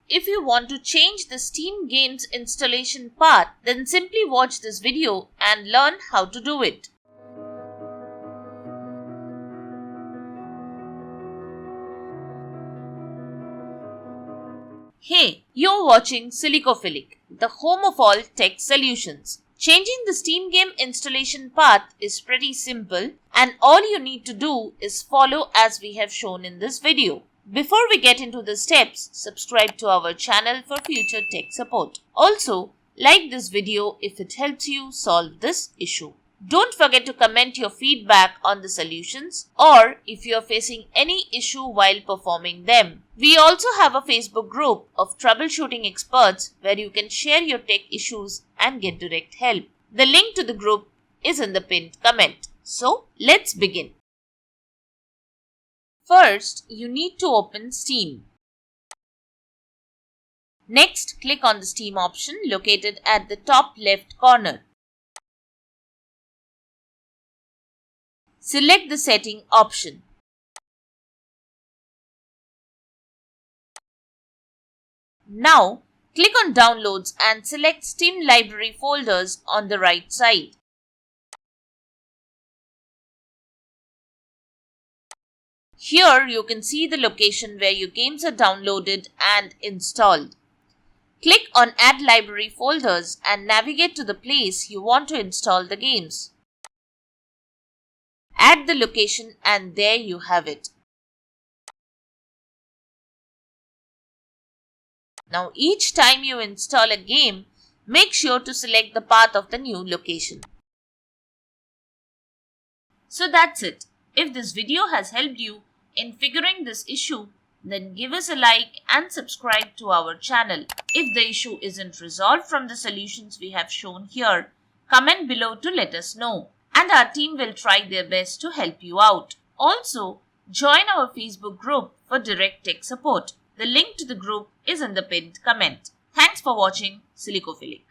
if you want to change the Steam game's installation path, then simply watch this video and learn how to do it. Hey, you're watching Silicophilic, the home of all tech solutions. Changing the Steam game installation path is pretty simple, and all you need to do is follow as we have shown in this video. Before we get into the steps, subscribe to our channel for future tech support. Also, like this video if it helps you solve this issue. Don't forget to comment your feedback on the solutions or if you are facing any issue while performing them. We also have a Facebook group of troubleshooting experts where you can share your tech issues and get direct help. The link to the group is in the pinned comment. So, let's begin. First, you need to open Steam. Next, click on the Steam option located at the top left corner. Select the setting option. Now, click on Downloads and select Steam Library folders on the right side. Here you can see the location where your games are downloaded and installed. Click on Add Library Folders and navigate to the place you want to install the games. Add the location and there you have it. Now each time you install a game, make sure to select the path of the new location. So that's it. If this video has helped you in figuring this issue, then give us a like and subscribe to our channel. If the issue isn't resolved from the solutions we have shown here, comment below to let us know, and our team will try their best to help you out. Also, join our Facebook group for direct tech support. The link to the group is in the pinned comment. Thanks for watching Silicophilic.